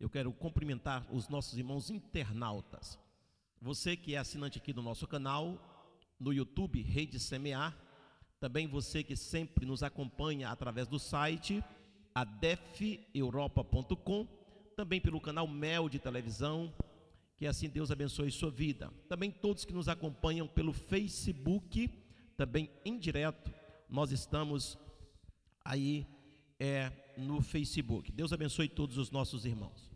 Eu quero cumprimentar os nossos irmãos internautas. Você que é assinante aqui do nosso canal, no YouTube, Rede Semear. Também você que sempre nos acompanha através do site adefeuropa.com. Também pelo canal Mel de televisão. Que assim Deus abençoe sua vida. Também todos que nos acompanham pelo Facebook, também em direto, nós estamos aí no Facebook. Deus abençoe todos os nossos irmãos.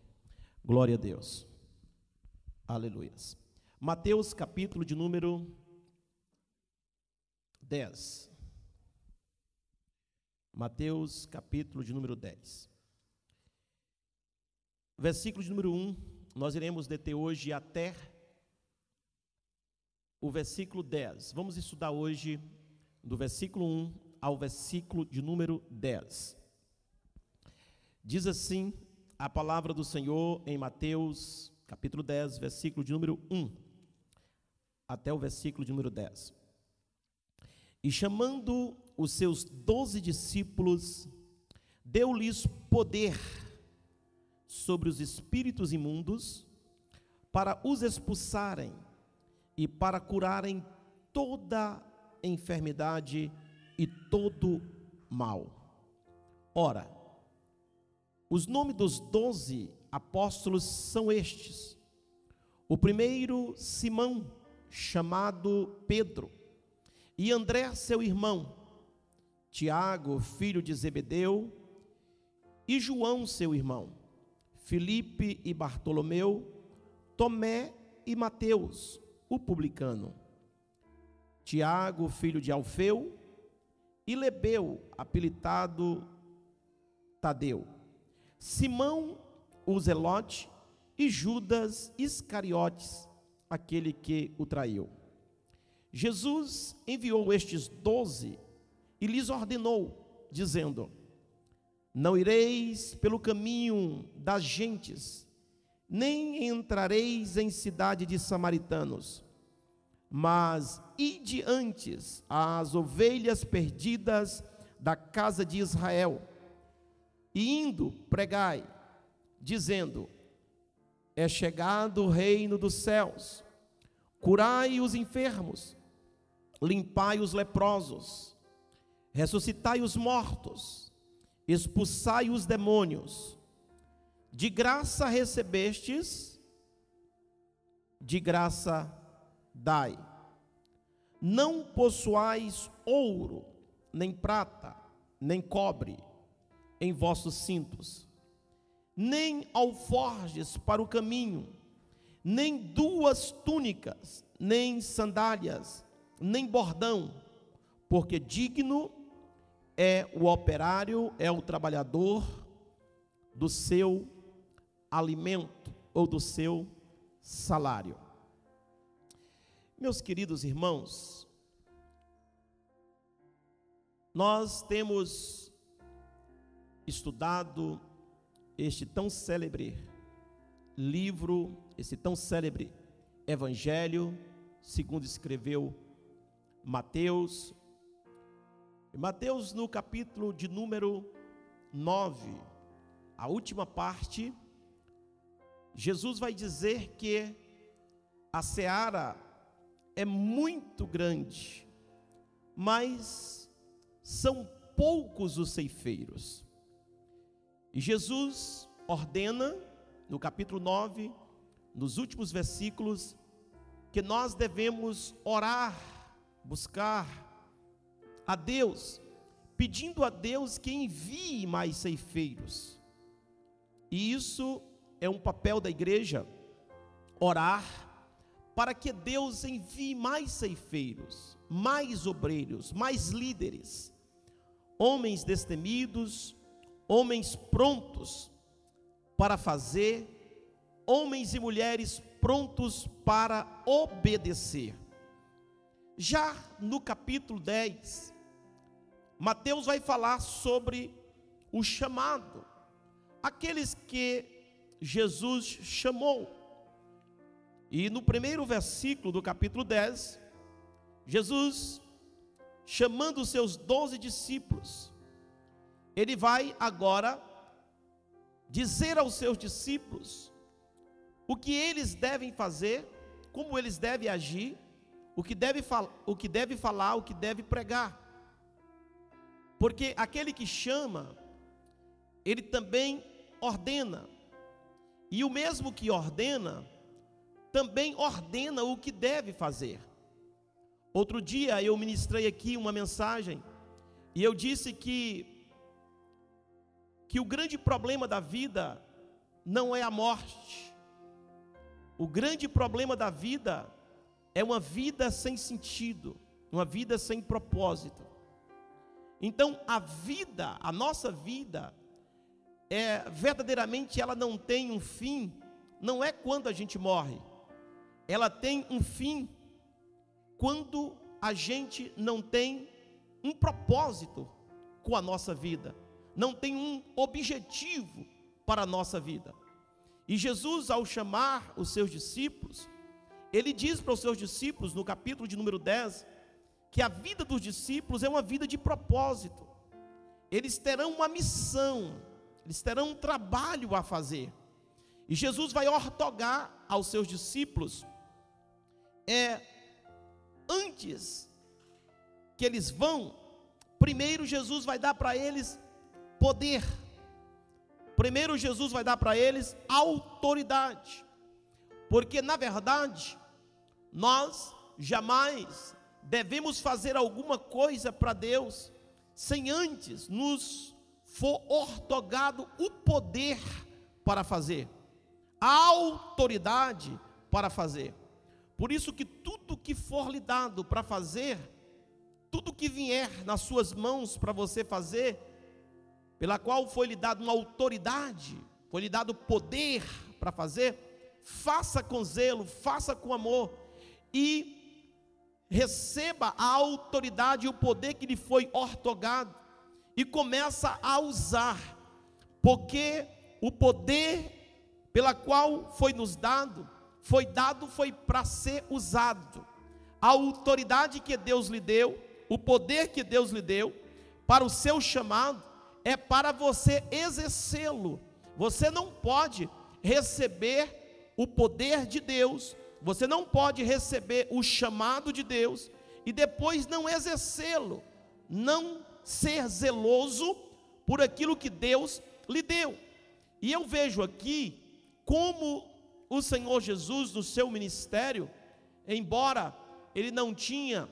Glória a Deus. Aleluias. Mateus capítulo de número 10. Mateus capítulo de número 10. Versículo de número 1, nós iremos deter hoje até o versículo 10. Vamos estudar hoje do versículo 1 ao versículo de número 10. Diz assim a palavra do Senhor em Mateus capítulo 10, versículo de número 1 até o versículo de número 10. E chamando os seus 12 discípulos, deu-lhes poder sobre os espíritos imundos, para os expulsarem e para curarem toda enfermidade e todo mal. Ora, os nomes dos 12 apóstolos são estes: o primeiro, Simão, chamado Pedro, e André, seu irmão, Tiago, filho de Zebedeu, e João, seu irmão, Filipe e Bartolomeu, Tomé e Mateus, o publicano, Tiago, filho de Alfeu, e Lebeu, apelidado Tadeu, Simão, o Zelote, e Judas Iscariotes, aquele que o traiu. Jesus enviou estes 12 e lhes ordenou, dizendo: não ireis pelo caminho das gentes, nem entrareis em cidade de samaritanos, mas ide antes às ovelhas perdidas da casa de Israel, e indo pregai, dizendo: é chegado o reino dos céus, curai os enfermos, limpai os leprosos, ressuscitai os mortos, expulsai os demônios. De graça recebestes, de graça dai. Não possuais ouro, nem prata, nem cobre em vossos cintos, nem alforjes para o caminho, nem 2 túnicas, nem sandálias, nem bordão, porque digno é o operário, é o trabalhador do seu alimento ou do seu salário. Meus queridos irmãos, nós temos estudado este tão célebre livro, esse tão célebre evangelho, segundo escreveu Mateus. Mateus, no capítulo de número 9, a última parte, Jesus vai dizer que a seara é muito grande, mas são poucos os ceifeiros. E Jesus ordena, no capítulo 9, nos últimos versículos, que nós devemos orar, buscar a Deus, pedindo a Deus que envie mais ceifeiros. E isso é um papel da igreja, orar para que Deus envie mais ceifeiros, mais obreiros, mais líderes, homens destemidos, homens prontos para fazer, homens e mulheres prontos para obedecer. Já no capítulo 10, Mateus vai falar sobre o chamado, aqueles que Jesus chamou. E no primeiro versículo do capítulo 10, Jesus, chamando os seus 12 discípulos, ele vai agora dizer aos seus discípulos o que eles devem fazer, como eles devem agir, o que deve falar, o que deve pregar. Porque aquele que chama, ele também ordena. E o mesmo que ordena, também ordena o que deve fazer. Outro dia eu ministrei aqui uma mensagem, e eu disse que o grande problema da vida não é a morte. O grande problema da vida é uma vida sem sentido, uma vida sem propósito. Então a nossa vida, verdadeiramente ela não tem um fim, não é quando a gente morre. Ela tem um fim quando a gente não tem um propósito com a nossa vida, não tem um objetivo para a nossa vida. E Jesus, ao chamar os seus discípulos, ele diz para os seus discípulos, no capítulo de número 10, que a vida dos discípulos é uma vida de propósito. Eles terão uma missão, eles terão um trabalho a fazer. E Jesus vai ortogar aos seus discípulos, antes que eles vão, primeiro Jesus vai dar para eles poder. Primeiro Jesus vai dar para eles autoridade. Porque na verdade, nós jamais devemos fazer alguma coisa para Deus sem antes nos for ortogado o poder para fazer, a autoridade para fazer. Por isso que tudo que for lhe dado para fazer, tudo que vier nas suas mãos para você fazer, pela qual foi lhe dado uma autoridade, foi lhe dado poder para fazer, faça com zelo, faça com amor, e receba a autoridade e o poder que lhe foi ortogado, e começa a usar, porque o poder pela qual foi nos dado, foi para ser usado. A autoridade que Deus lhe deu, o poder que Deus lhe deu, para o seu chamado, é para você exercê-lo. Você não pode receber o poder de Deus, você não pode receber o chamado de Deus, e depois não exercê-lo, não ser zeloso por aquilo que Deus lhe deu. E eu vejo aqui, como o Senhor Jesus, no seu ministério, embora ele não tinha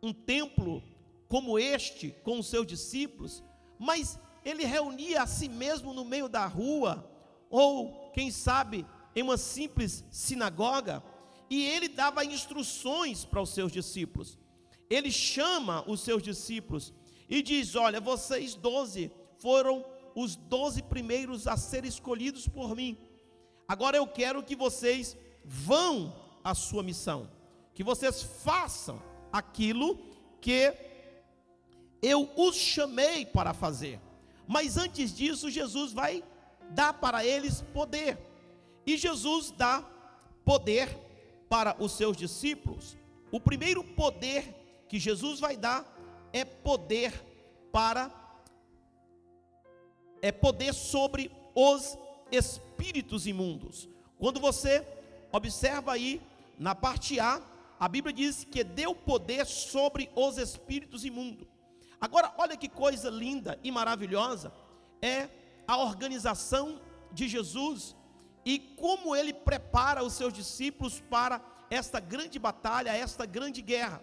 um templo como este, com os seus discípulos, mas ele reunia a si mesmo no meio da rua, ou quem sabe em uma simples sinagoga, e ele dava instruções para os seus discípulos. Ele chama os seus discípulos e diz: olha, vocês 12 foram os 12 primeiros a serem escolhidos por mim. Agora eu quero que vocês vão à sua missão, que vocês façam aquilo que eu os chamei para fazer. Mas antes disso, Jesus vai dar para eles poder. E Jesus dá poder para os seus discípulos. O primeiro poder que Jesus vai dar é poder sobre os espíritos imundos. Quando você observa aí na parte A, a Bíblia diz que deu poder sobre os espíritos imundos. Agora, olha que coisa linda e maravilhosa é a organização de Jesus e como ele prepara os seus discípulos para esta grande batalha, esta grande guerra.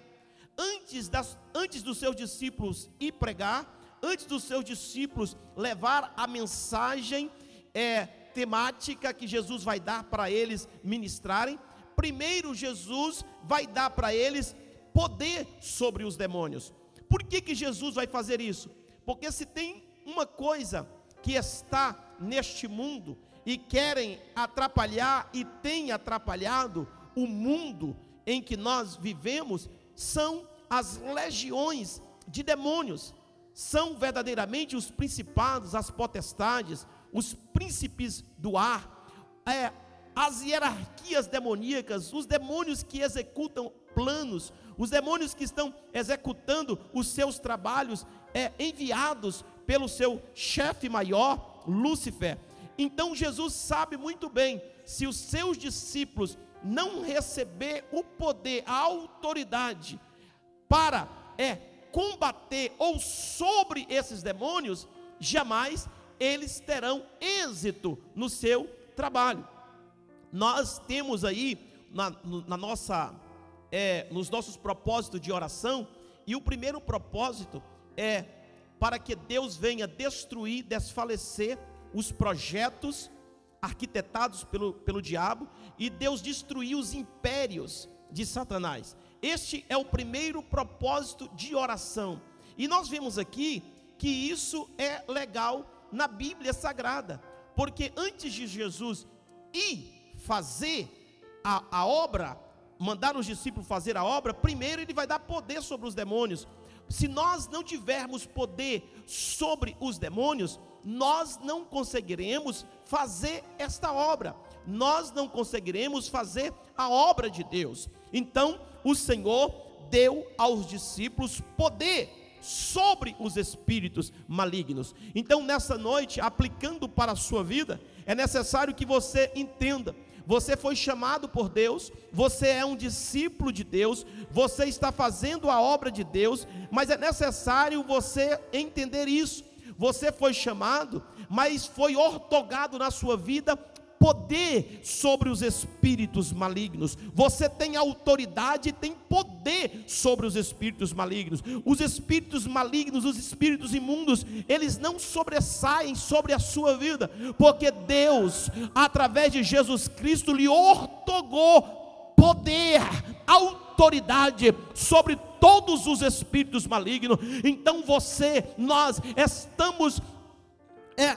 Antes dos seus discípulos ir pregar, antes dos seus discípulos levar a mensagem temática que Jesus vai dar para eles ministrarem, primeiro Jesus vai dar para eles poder sobre os demônios. Por que Jesus vai fazer isso? Porque se tem uma coisa que está neste mundo e querem atrapalhar e tem atrapalhado o mundo em que nós vivemos, são as legiões de demônios. São verdadeiramente os principados, as potestades, os príncipes do ar, as hierarquias demoníacas, os demônios que executam planos, os demônios que estão executando os seus trabalhos, enviados pelo seu chefe maior, Lúcifer. Então Jesus sabe muito bem, se os seus discípulos não receber o poder, a autoridade para combater ou sobre esses demônios, jamais eles terão êxito no seu trabalho. Nós temos aí nos nossos propósitos de oração, e o primeiro propósito é para que Deus venha destruir, desfalecer os projetos arquitetados pelo diabo, e Deus destruir os impérios de Satanás. Este é o primeiro propósito de oração, e nós vemos aqui que isso é legal na Bíblia Sagrada, porque antes de Jesus ir fazer a obra, mandar os discípulos fazer a obra, primeiro ele vai dar poder sobre os demônios. Se nós não tivermos poder sobre os demônios, nós não conseguiremos fazer esta obra, nós não conseguiremos fazer a obra de Deus. Então o Senhor deu aos discípulos poder sobre os espíritos malignos. Então nessa noite, aplicando para a sua vida, é necessário que você entenda: você foi chamado por Deus, você é um discípulo de Deus, você está fazendo a obra de Deus, mas é necessário você entender isso. Você foi chamado, mas foi ortogado na sua vida poder sobre os espíritos malignos. Você tem autoridade e tem poder sobre os espíritos malignos. Os espíritos malignos, os espíritos imundos, eles não sobressaem sobre a sua vida, porque Deus, através de Jesus Cristo, lhe ortogou poder, autoridade sobre todos os espíritos malignos. Então nós estamos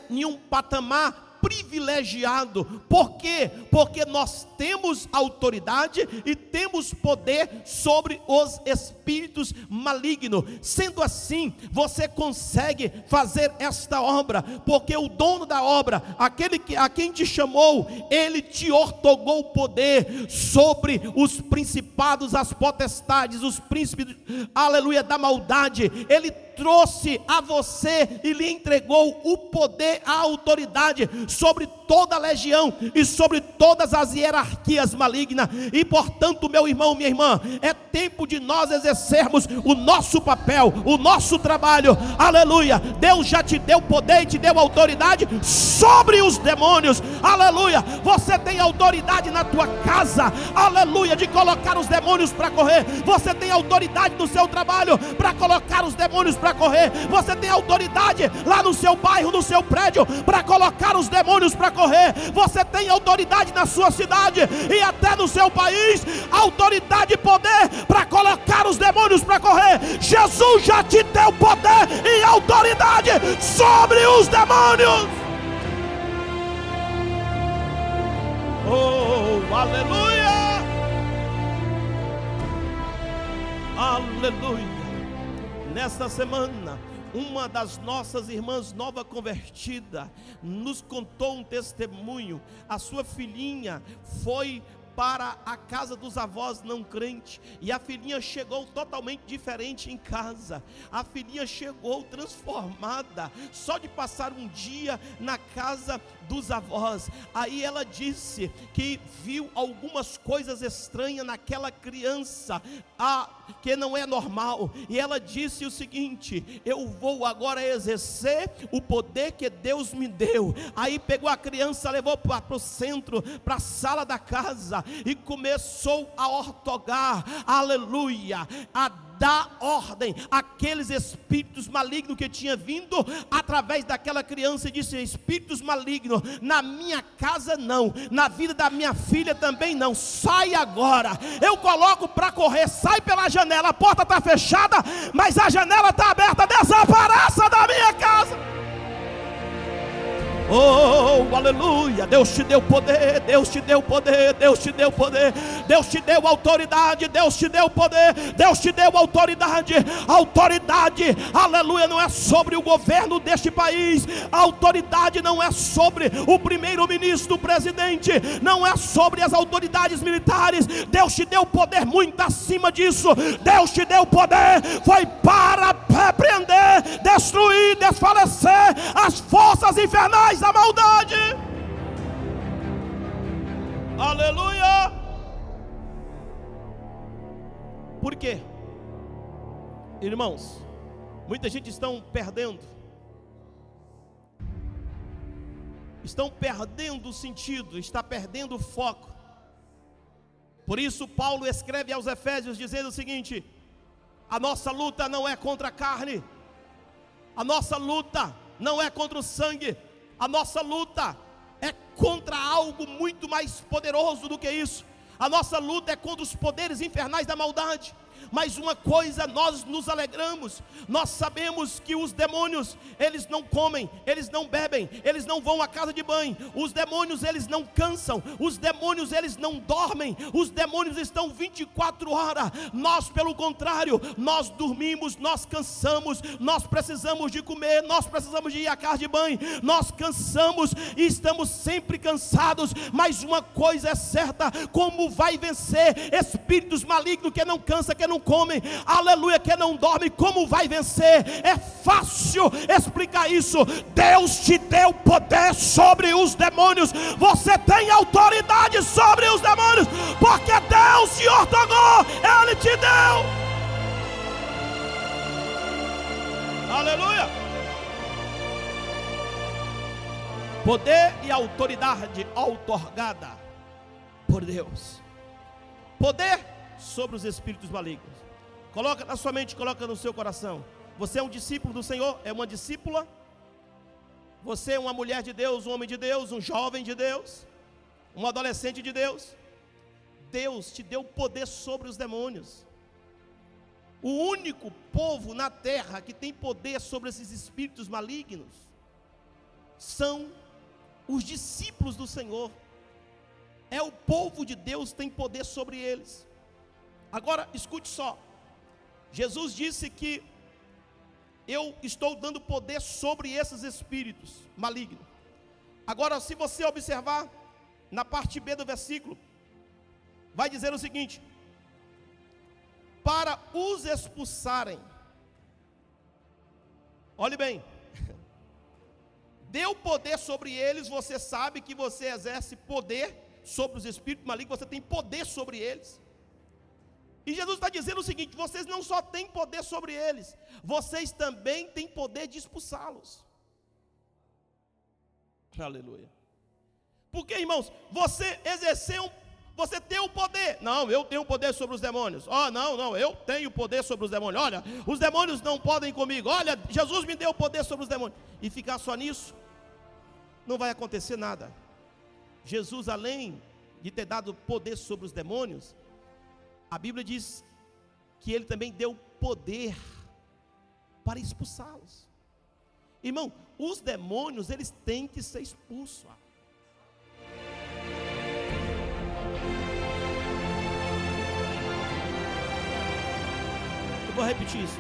em um patamar privilegiado. Por quê? Porque nós temos autoridade e temos poder sobre os espíritos malignos. Sendo assim, você consegue fazer esta obra, porque o dono da obra, aquele a quem te chamou, ele te ortogou poder sobre os principados, as potestades, os príncipes, aleluia, da maldade. Ele trouxe a você e lhe entregou o poder, a autoridade sobre toda a legião e sobre todas as hierarquias malignas. E portanto, meu irmão, minha irmã, é tempo de nós exercermos o nosso papel, o nosso trabalho. Aleluia. Deus já te deu poder e te deu autoridade sobre os demônios. Aleluia. Você tem autoridade na tua casa, aleluia, de colocar os demônios para correr. Você tem autoridade no seu trabalho para colocar os demônios para correr. Você tem autoridade lá no seu bairro, no seu prédio, para colocar os demônios para correr. Você tem autoridade na sua cidade e até no seu país, autoridade e poder para colocar os demônios para correr. Jesus já te deu poder e autoridade sobre os demônios. Oh, aleluia, aleluia. Nesta semana, uma das nossas irmãs nova convertida nos contou um testemunho. A sua filhinha foi para a casa dos avós não crentes, e a filhinha chegou totalmente diferente em casa. A filhinha chegou transformada, só de passar um dia na casa dos avós. Aí ela disse que viu algumas coisas estranhas naquela criança, que não é normal, e ela disse o seguinte: eu vou agora exercer o poder que Deus me deu. Aí pegou a criança, levou para o centro, para a sala da casa, e começou a ortogar, aleluia, a dar ordem àqueles espíritos malignos que tinha vindo através daquela criança, e disse: espíritos malignos, na minha casa não, na vida da minha filha também não, sai agora. Eu coloco para correr, sai pela janela, a porta está fechada, mas a janela está aberta, desapareça da minha casa. Oh, aleluia. Deus te deu poder, Deus te deu poder, Deus te deu poder, Deus te deu autoridade, Deus te deu poder, Deus te deu autoridade. Autoridade, aleluia, não é sobre o governo deste país, a autoridade não é sobre o primeiro-ministro, o presidente, não é sobre as autoridades militares. Deus te deu poder muito acima disso. Deus te deu poder, foi para repreender, destruir, desfalecer as forças infernais da maldade. Aleluia! Por quê? Irmãos, muita gente estão perdendo o sentido, está perdendo o foco. Por isso Paulo escreve aos Efésios dizendo o seguinte: a nossa luta não é contra a carne, a nossa luta não é contra o sangue, a nossa luta é contra algo muito mais poderoso do que isso. A nossa luta é contra os poderes infernais da maldade. Mas uma coisa nós nos alegramos, nós sabemos que os demônios, eles não comem, eles não bebem, eles não vão à casa de banho, os demônios eles não cansam, os demônios eles não dormem, os demônios estão 24 horas, nós pelo contrário, nós dormimos, nós cansamos, nós precisamos de comer, nós precisamos de ir à casa de banho, nós cansamos e estamos sempre cansados, mas uma coisa é certa: como vai vencer espíritos malignos que não cansa, que não comem, aleluia, que não dorme? Como vai vencer? É fácil explicar isso. Deus te deu poder sobre os demônios, você tem autoridade sobre os demônios, porque Deus te ordenou, Ele te deu. Aleluia. Poder e autoridade outorgada por Deus. Poder sobre os espíritos malignos. Coloca na sua mente, coloca no seu coração. Você é um discípulo do Senhor, é uma discípula. Você é uma mulher de Deus, um homem de Deus, um jovem de Deus, um adolescente de Deus. Deus te deu poder sobre os demônios. O único povo na terra que tem poder sobre esses espíritos malignos são os discípulos do Senhor. É o povo de Deus que tem poder sobre eles. Agora, escute só. Jesus disse que eu estou dando poder sobre esses espíritos malignos. Agora, se você observar na parte B do versículo, vai dizer o seguinte: para os expulsarem. Olhe bem, deu poder sobre eles. Você sabe que você exerce poder sobre os espíritos malignos, você tem poder sobre eles. E Jesus está dizendo o seguinte: vocês não só têm poder sobre eles, vocês também têm poder de expulsá-los. Aleluia. Porque, irmãos, você exerceu, você tem o poder. Não, eu tenho poder sobre os demônios. Não, eu tenho poder sobre os demônios. Olha, os demônios não podem comigo. Olha, Jesus me deu poder sobre os demônios. E ficar só nisso, não vai acontecer nada. Jesus, além de ter dado poder sobre os demônios, a Bíblia diz que Ele também deu poder para expulsá-los. Irmão, os demônios, eles têm que ser expulsos. Eu vou repetir isso.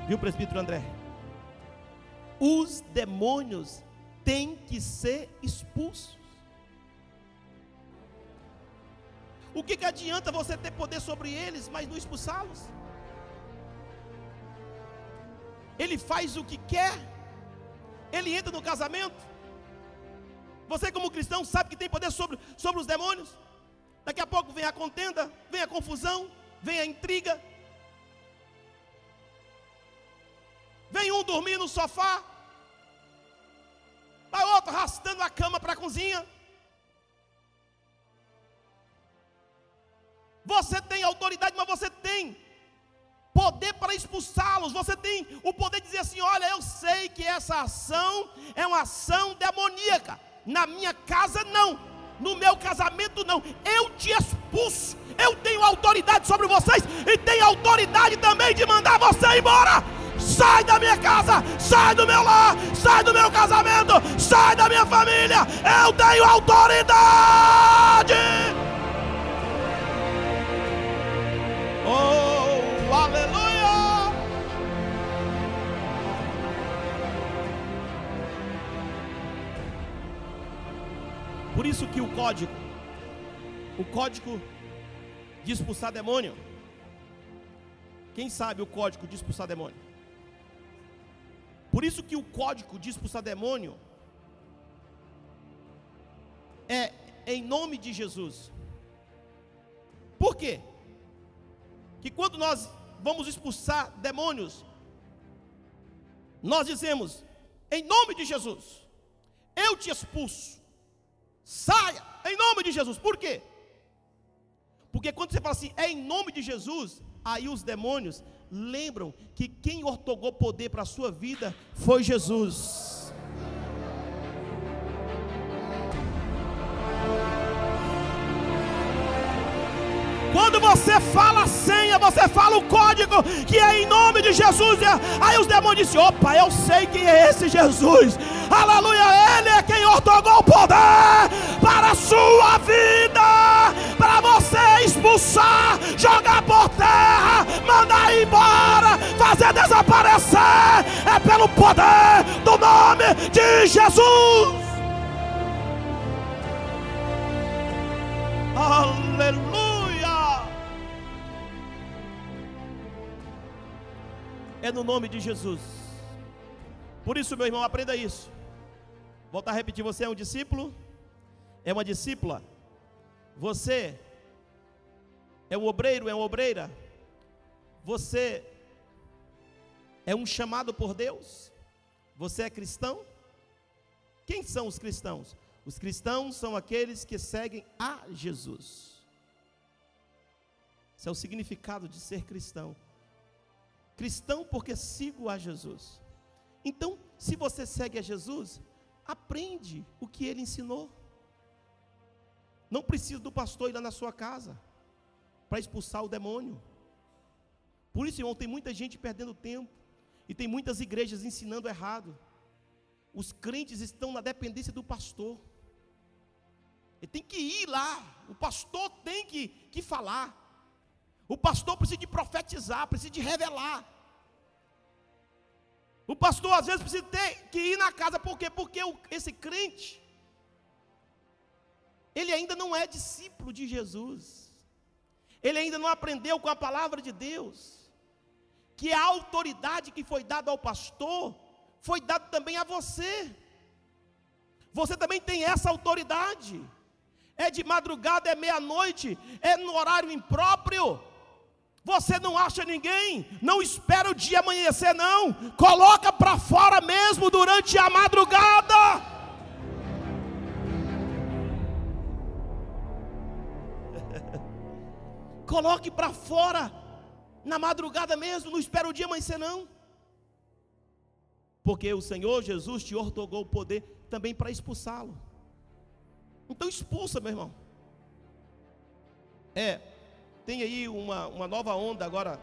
Viu, presbítero André? Os demônios têm que ser expulsos. O que adianta você ter poder sobre eles, mas não expulsá-los? Ele faz o que quer, ele entra no casamento. Você, como cristão, sabe que tem poder sobre os demônios. Daqui a pouco vem a contenda, vem a confusão, vem a intriga. Vem um dormir no sofá, vai outro arrastando a cama para a cozinha. Você tem autoridade, mas você tem poder para expulsá-los. Você tem o poder de dizer assim: olha, eu sei que essa ação é uma ação demoníaca. Na minha casa não, no meu casamento não. Eu te expulso. Eu tenho autoridade sobre vocês e tenho autoridade também de mandar você embora. Sai da minha casa, sai do meu lar, sai do meu casamento, sai da minha família. Eu tenho autoridade. Oh, aleluia! Por isso que o código de expulsar demônio, quem sabe o código de expulsar demônio? Por isso que o código de expulsar demônio é em nome de Jesus. Por quê? Que quando nós vamos expulsar demônios, nós dizemos, em nome de Jesus, eu te expulso, saia, em nome de Jesus. Por quê? Porque quando você fala assim, é em nome de Jesus, aí os demônios lembram que quem ortogou poder para a sua vida foi Jesus. Quando você fala a senha, você fala o código, que é em nome de Jesus. Aí os demônios dizem, opa, eu sei quem é esse Jesus. Aleluia, Ele é quem ortogou o poder para a sua vida, para você expulsar, jogar por terra, mandar embora, fazer desaparecer. É pelo poder do nome de Jesus. Aleluia. É no nome de Jesus. Por isso, meu irmão, aprenda isso. Volto a repetir, você é um discípulo? É uma discípula? Você é um obreiro, é uma obreira? Você é um chamado por Deus? Você é cristão? Quem são os cristãos? Os cristãos são aqueles que seguem a Jesus. Esse é o significado de ser cristão. Cristão porque sigo a Jesus. Então, se você segue a Jesus, aprende o que Ele ensinou. Não precisa do pastor ir lá na sua casa para expulsar o demônio. Por isso, irmão, tem muita gente perdendo tempo, e tem muitas igrejas ensinando errado. Os crentes estão na dependência do pastor. Ele tem que ir lá, o pastor tem que falar. O pastor precisa de profetizar, precisa de revelar. O pastor às vezes precisa ter que ir na casa, por quê? Porque esse crente, ele ainda não é discípulo de Jesus. Ele ainda não aprendeu com a palavra de Deus, que a autoridade que foi dada ao pastor, foi dada também a você. Você também tem essa autoridade. É de madrugada, é meia-noite, é no horário impróprio. Você não acha ninguém, não espera o dia amanhecer não, coloca para fora mesmo durante a madrugada. Coloque para fora na madrugada mesmo, não espera o dia amanhecer não. Porque o Senhor Jesus te ortogou o poder também para expulsá-lo. Então expulsa, meu irmão. Tem aí uma nova onda agora,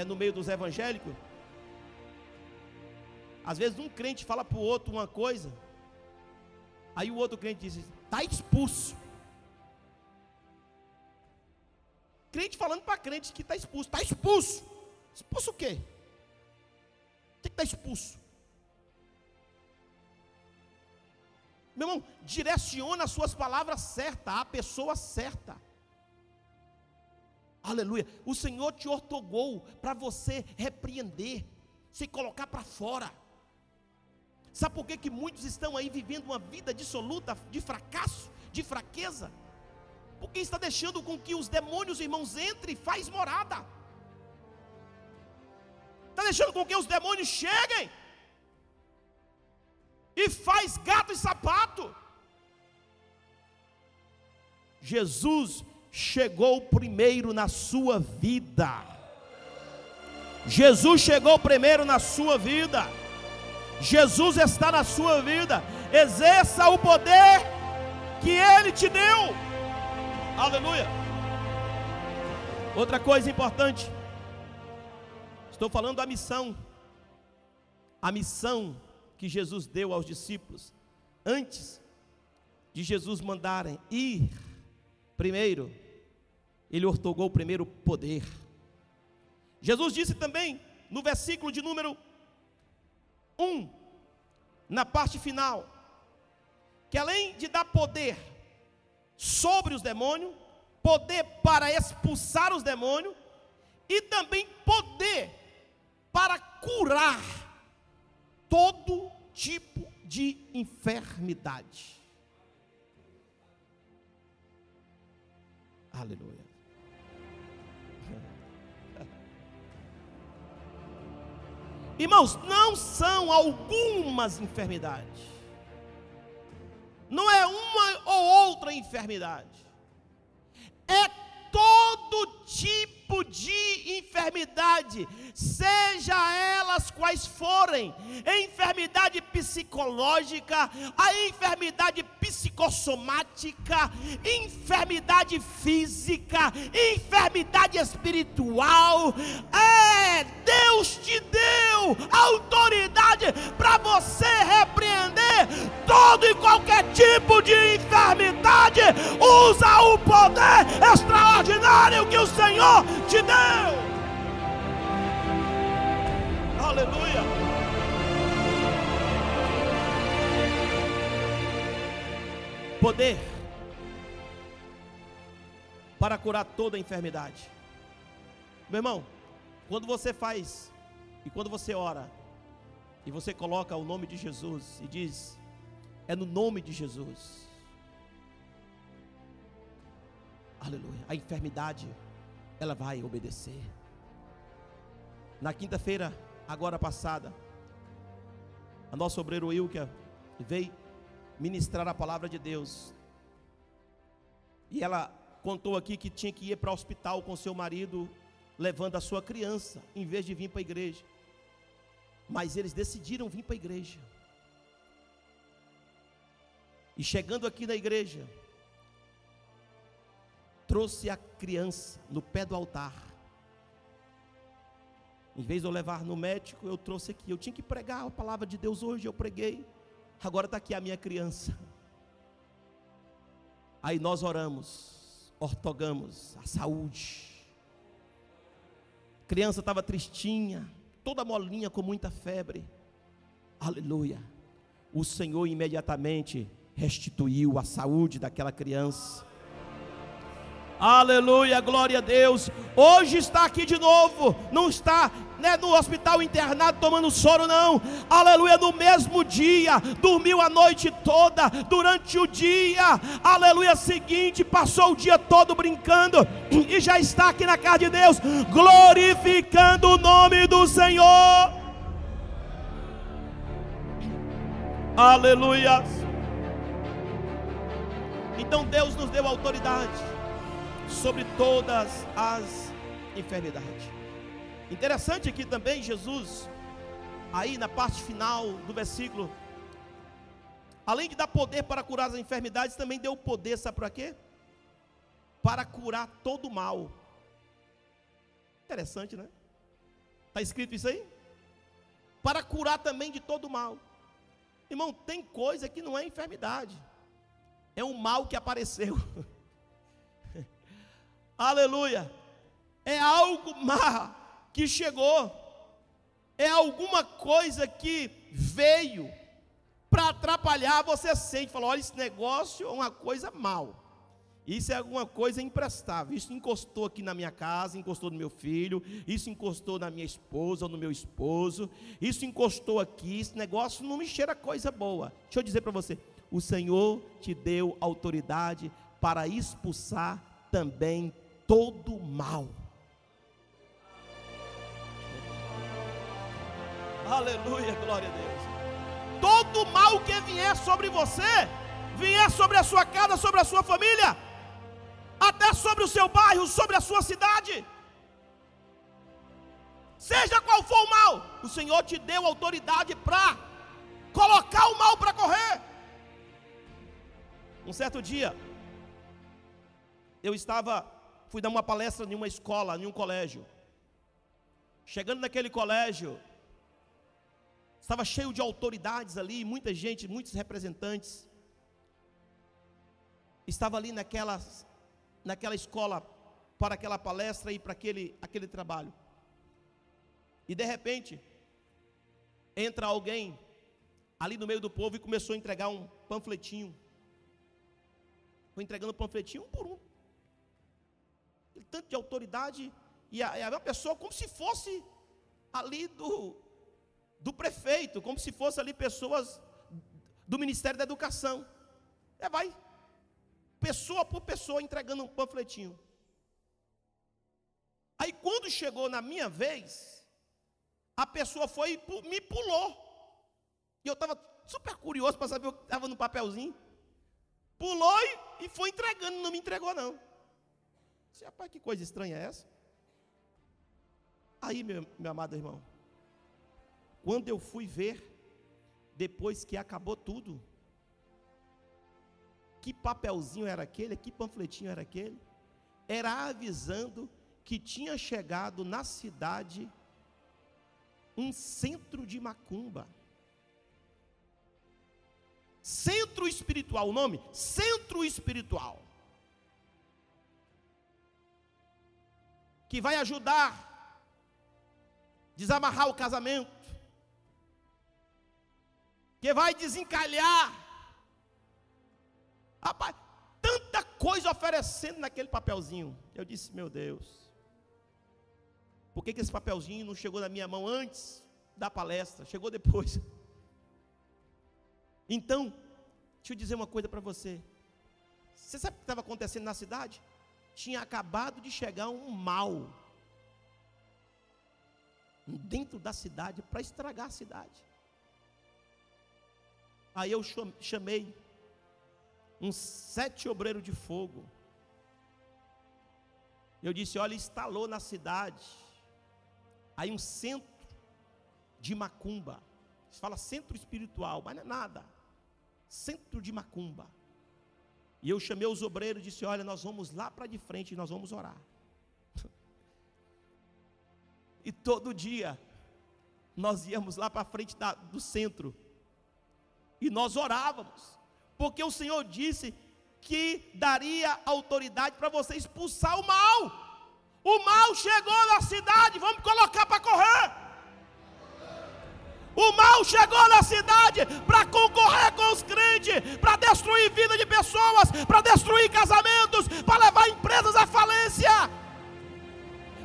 no meio dos evangélicos. Às vezes um crente fala para o outro uma coisa, aí o outro crente diz, está expulso. Crente falando para crente que está expulso. Está expulso. Expulso o quê? O que está expulso? Meu irmão, direciona as suas palavras certas à pessoa certa. Aleluia. O Senhor te ortogou para você repreender, se colocar para fora. Sabe por que muitos estão aí vivendo uma vida dissoluta, de fracasso, de fraqueza? Porque está deixando com que os demônios, irmãos, entrem e faz morada. Está deixando com que os demônios cheguem e faz gato e sapato. Jesus chegou primeiro na sua vida. Jesus chegou primeiro na sua vida. Jesus está na sua vida. Exerça o poder que Ele te deu. Aleluia. Outra coisa importante, estou falando da missão. A missão que Jesus deu aos discípulos, antes de Jesus mandarem ir, primeiro, Ele ortogou primeiro o poder. Jesus disse também, no versículo de número 1, na parte final, que além de dar poder sobre os demônios, poder para expulsar os demônios, e também poder para curar todo tipo de enfermidade. Aleluia. Irmãos, não são algumas enfermidades, não é uma ou outra enfermidade, é todo tipo de enfermidade, seja elas quais forem, enfermidade psicológica, a enfermidade psicossomática, enfermidade física, enfermidade espiritual. Deus te deu autoridade para você repreender todo e qualquer tipo de enfermidade. Usa o poder extraordinário que o Senhor te deu. Aleluia. Poder para curar toda enfermidade. Meu irmão, quando você faz e quando você ora e você coloca o nome de Jesus e diz: é no nome de Jesus, aleluia, a enfermidade ela vai obedecer. Na quinta-feira agora passada, a nossa obreira Wilka veio ministrar a palavra de Deus, e ela contou aqui que tinha que ir para o hospital com seu marido, levando a sua criança, em vez de vir para a igreja. Mas eles decidiram vir para a igreja. E chegando aqui na igreja, trouxe a criança no pé do altar. Em vez de eu levar no médico, eu trouxe aqui. Eu tinha que pregar a palavra de Deus hoje, eu preguei. Agora está aqui a minha criança. Aí nós oramos, ortogamos a saúde. A criança estava tristinha, toda molinha, com muita febre. Aleluia. O Senhor imediatamente restituiu a saúde daquela criança. Aleluia, glória a Deus. Hoje está aqui de novo. Não está no hospital internado tomando soro, não. Aleluia, no mesmo dia. Dormiu a noite toda, durante o dia. Aleluia, seguinte, passou o dia todo brincando. E já está aqui na casa de Deus, glorificando o nome do Senhor. Aleluia. Então Deus nos deu autoridade sobre todas as enfermidades. Interessante aqui também, Jesus, aí na parte final do versículo, além de dar poder para curar as enfermidades, também deu poder, sabe para quê? Para curar todo o mal. Interessante, né? Está escrito isso aí? Para curar também de todo o mal. Irmão, tem coisa que não é enfermidade, é um mal que apareceu. Aleluia. É algo má que chegou, é alguma coisa que veio para atrapalhar. Você sente, fala: olha, esse negócio é uma coisa mal, isso é alguma coisa imprestável, isso encostou aqui na minha casa, encostou no meu filho, isso encostou na minha esposa ou no meu esposo, isso encostou aqui, esse negócio não me cheira coisa boa. Deixa eu dizer para você, o Senhor te deu autoridade para expulsar também todo mal. Aleluia, glória a Deus. Todo mal que vier sobre você, vier sobre a sua casa, sobre a sua família, até sobre o seu bairro, sobre a sua cidade, seja qual for o mal, o Senhor te deu autoridade para colocar o mal para correr. Um certo dia, eu fui dar uma palestra em uma escola, em um colégio. Chegando naquele colégio, estava cheio de autoridades ali, muita gente, muitos representantes. Estava ali naquela escola para aquela palestra e para aquele trabalho. E de repente, entra alguém ali no meio do povo e começou a entregar um panfletinho. Foi entregando panfletinho um por um. Tanto de autoridade, e a pessoa como se fosse ali do prefeito, como se fosse ali pessoas do Ministério da Educação. Vai pessoa por pessoa entregando um panfletinho. quando chegou na minha vez, a pessoa foi e me pulou. E eu estava super curioso para saber o que estava no papelzinho. Pulou e foi entregando, não me entregou não. Disse, rapaz, que coisa estranha é essa? Aí, meu amado irmão, quando eu fui ver, depois que acabou tudo, que papelzinho era aquele, que panfletinho era aquele? Era avisando que tinha chegado na cidade um centro de macumba. Centro espiritual, o nome? Centro espiritual. Que vai ajudar a desamarrar o casamento. Que vai desencalhar. Rapaz, tanta coisa oferecendo naquele papelzinho. Eu disse, meu Deus, por que esse papelzinho não chegou na minha mão antes da palestra? Chegou depois. Então, deixa eu dizer uma coisa para você. Você sabe o que estava acontecendo na cidade? Tinha acabado de chegar um mal dentro da cidade para estragar a cidade. Aí eu chamei uns 7 obreiros de fogo. Eu disse, olha, instalou na cidade aí um centro de macumba. Você fala centro espiritual, mas não é nada. Centro de macumba. E eu chamei os obreiros e disse, olha, nós vamos lá para de frente e nós vamos orar. E todo dia nós íamos lá para frente do centro e nós orávamos, porque o Senhor disse que daria autoridade para você expulsar o mal. O mal chegou na cidade, vamos colocar para correr. O mal chegou na cidade para concorrer com os crentes, para destruir vida de pessoas, para destruir casamentos, para levar empresas à falência,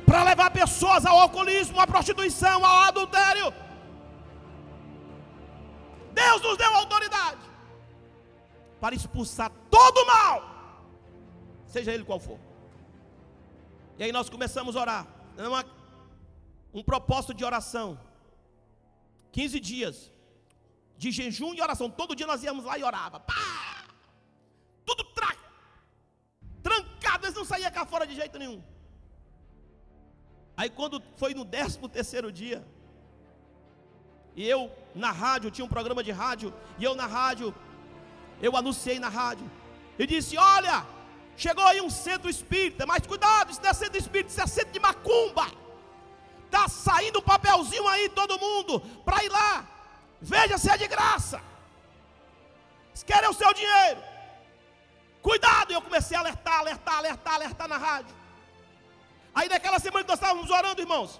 para levar pessoas ao alcoolismo, à prostituição, ao adultério. Deus nos deu autoridade para expulsar todo o mal, seja ele qual for. E aí nós começamos a orar, um propósito de oração, 15 dias de jejum e oração. Todo dia nós íamos lá e orava. Pá! Tudo trancado, eles não saíam cá fora de jeito nenhum. Aí quando foi no 13º dia, e eu na rádio, tinha um programa de rádio, e eu na rádio, eu anunciei na rádio, e disse, olha, chegou aí um centro espírita, mas cuidado, isso não é centro espírita, isso é centro de macumba. Está saindo um papelzinho aí, todo mundo, para ir lá, veja se é de graça, eles querem o seu dinheiro, cuidado. E eu comecei a alertar na rádio. Aí naquela semana que nós estávamos orando, irmãos,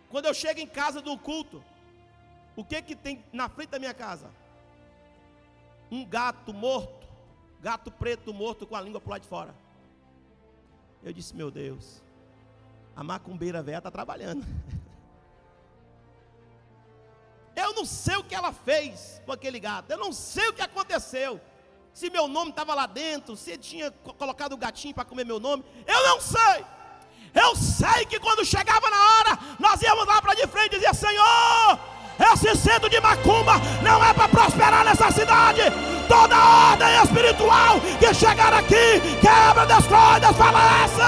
quando eu chego em casa do culto, o que tem na frente da minha casa? Um gato morto, gato preto morto com a língua para o lado de fora. Eu disse, meu Deus, a macumbeira velha está trabalhando. Eu não sei o que ela fez com aquele gato, eu não sei o que aconteceu, se meu nome estava lá dentro, se tinha colocado o gatinho para comer meu nome, eu não sei. Eu sei que quando chegava na hora, nós íamos lá para de frente e dizia, Senhor, esse centro de macumba não é para prosperar nessa cidade. Toda ordem espiritual que chegar aqui, quebra, destrói, desfalece.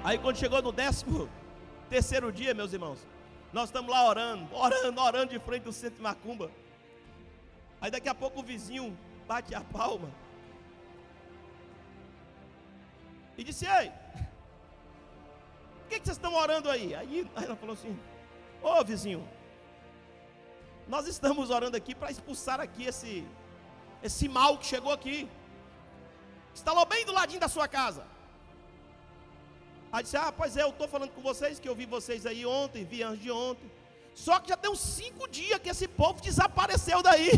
Aí quando chegou no 13º dia, meus irmãos, nós estamos lá orando de frente do centro de macumba. Aí daqui a pouco o vizinho bate a palma e disse, ei, por que vocês estão orando aí? Aí ela falou assim, ô vizinho, nós estamos orando aqui para expulsar aqui esse mal que chegou aqui, instalou bem do ladinho da sua casa. Aí disse, pois é, eu estou falando com vocês, que eu vi vocês aí ontem, vi antes de ontem. Só que já tem uns 5 dias que esse povo desapareceu daí.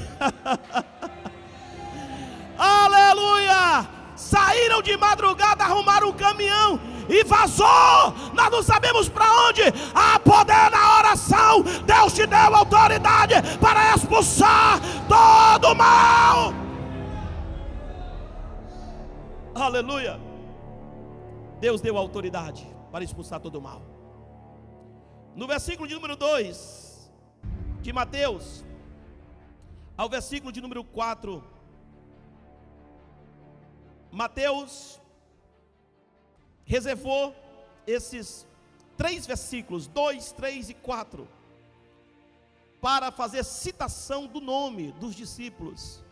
Aleluia! Saíram de madrugada, arrumaram um caminhão e vazou. Nós não sabemos para onde. Há poder na oração. Então Deus te deu autoridade para expulsar todo o mal. Aleluia. Deus deu autoridade para expulsar todo o mal. No versículo de número 2 de Mateus, ao versículo de número 4, Mateus reservou esses 3 versículos, 2, 3 e 4, para fazer citação do nome dos discípulos,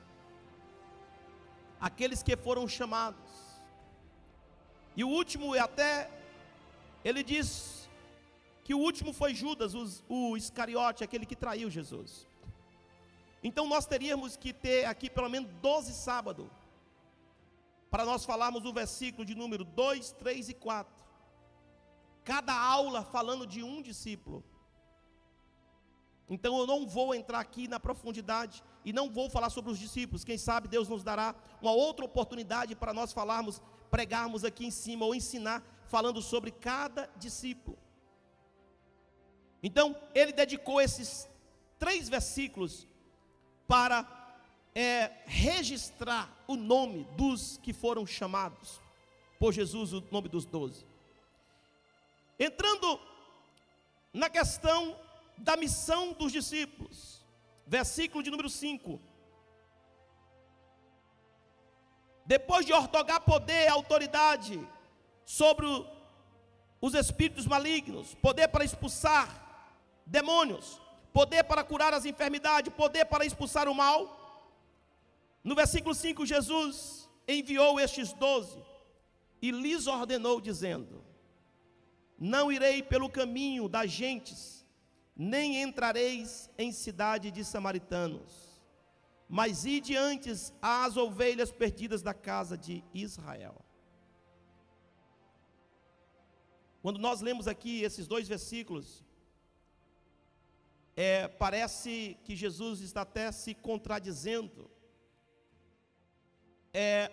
aqueles que foram chamados. E o último, ele diz que o último foi Judas, o Iscariote, aquele que traiu Jesus. Então nós teríamos que ter aqui pelo menos 12 sábados, para nós falarmos o versículo de número 2, 3 e 4. Cada aula falando de um discípulo. Então eu não vou entrar aqui na profundidade e não vou falar sobre os discípulos. Quem sabe Deus nos dará uma outra oportunidade para nós falarmos, pregarmos aqui em cima ou ensinar, falando sobre cada discípulo. Então ele dedicou esses 3 versículos para registrar o nome dos que foram chamados por Jesus, o nome dos 12. Entrando na questão da missão dos discípulos, versículo de número 5. Depois de outorgar poder e autoridade sobre os espíritos malignos, poder para expulsar demônios, poder para curar as enfermidades, poder para expulsar o mal, no versículo 5, Jesus enviou estes 12 e lhes ordenou, dizendo: não irei pelo caminho das gentes, nem entrareis em cidade de samaritanos, mas ide antes às ovelhas perdidas da casa de Israel. Quando nós lemos aqui esses 2 versículos, parece que Jesus está até se contradizendo,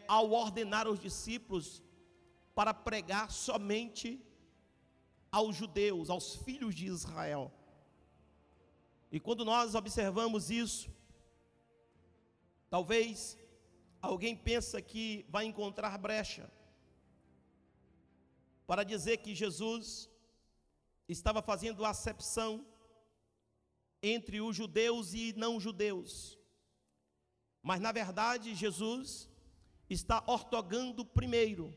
ao ordenar os discípulos para pregar somente aos judeus, aos filhos de Israel. E quando nós observamos isso, talvez alguém pensa que vai encontrar brecha para dizer que Jesus estava fazendo acepção entre os judeus e não judeus. Mas na verdade Jesus está ortogando primeiro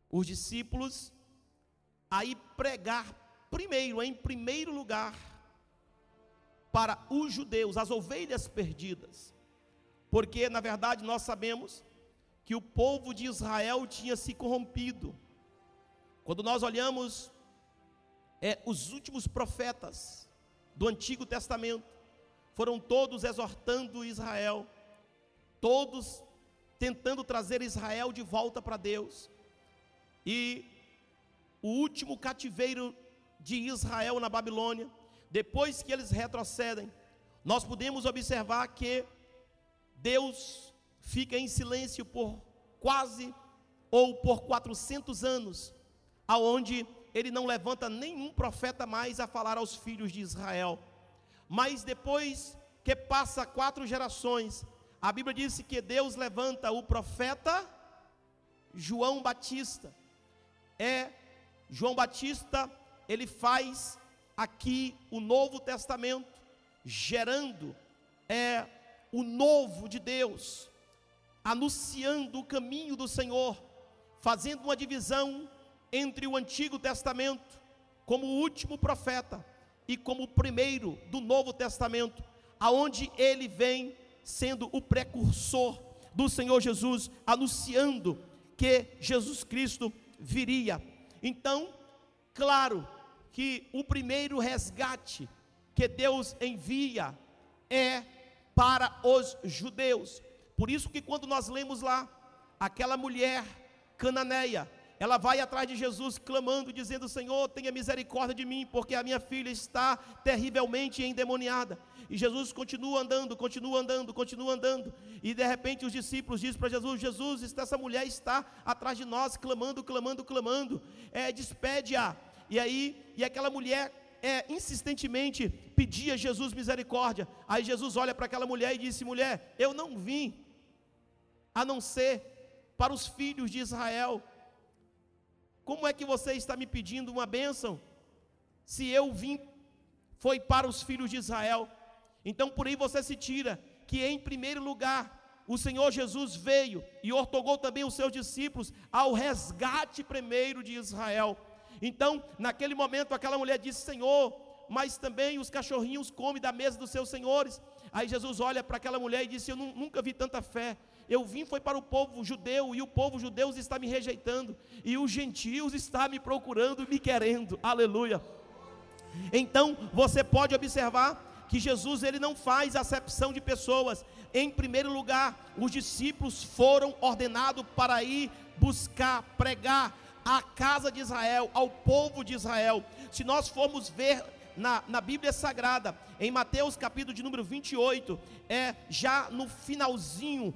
os discípulos a ir pregar primeiro, em primeiro lugar, para os judeus, as ovelhas perdidas. Porque na verdade nós sabemos que o povo de Israel tinha se corrompido. Quando nós olhamos os últimos profetas do Antigo Testamento, foram todos exortando Israel, todos tentando trazer Israel de volta para Deus. E o último cativeiro de Israel na Babilônia, depois que eles retrocedem, nós podemos observar que Deus fica em silêncio por quase ou por 400 anos, aonde ele não levanta nenhum profeta mais a falar aos filhos de Israel. Mas depois que passa 4 gerações, a Bíblia diz que Deus levanta o profeta João Batista. João Batista, ele faz aqui o Novo Testamento, gerando o novo de Deus, anunciando o caminho do Senhor, fazendo uma divisão entre o Antigo Testamento, como o último profeta, e como o primeiro do Novo Testamento, aonde ele vem sendo o precursor do Senhor Jesus, anunciando que Jesus Cristo viria. Então, claro que o primeiro resgate que Deus envia é para os judeus. Por isso que quando nós lemos lá, aquela mulher cananeia, ela vai atrás de Jesus clamando, dizendo: Senhor, tenha misericórdia de mim, porque a minha filha está terrivelmente endemoniada. E Jesus continua andando, e de repente os discípulos dizem para Jesus: Jesus, essa mulher está atrás de nós, clamando, despede-a. E aquela mulher, insistentemente pedia a Jesus misericórdia. Aí Jesus olha para aquela mulher e disse: mulher, eu não vim a não ser para os filhos de Israel. Como é que você está me pedindo uma bênção, se eu vim, foi para os filhos de Israel? Então por aí você se tira, que em primeiro lugar, o Senhor Jesus veio e ortogou também os seus discípulos ao resgate primeiro de Israel. Então, naquele momento, aquela mulher disse: Senhor, mas também os cachorrinhos comem da mesa dos seus senhores. Aí Jesus olha para aquela mulher e disse: eu nunca vi tanta fé. Eu vim foi para o povo judeu, e o povo judeu está me rejeitando, e os gentios estão me procurando e me querendo. Aleluia. Então, você pode observar que Jesus, ele não faz acepção de pessoas. Em primeiro lugar, os discípulos foram ordenados para ir buscar, pregar à casa de Israel, ao povo de Israel. Se nós formos ver na Bíblia Sagrada, em Mateus capítulo de número 28, já no finalzinho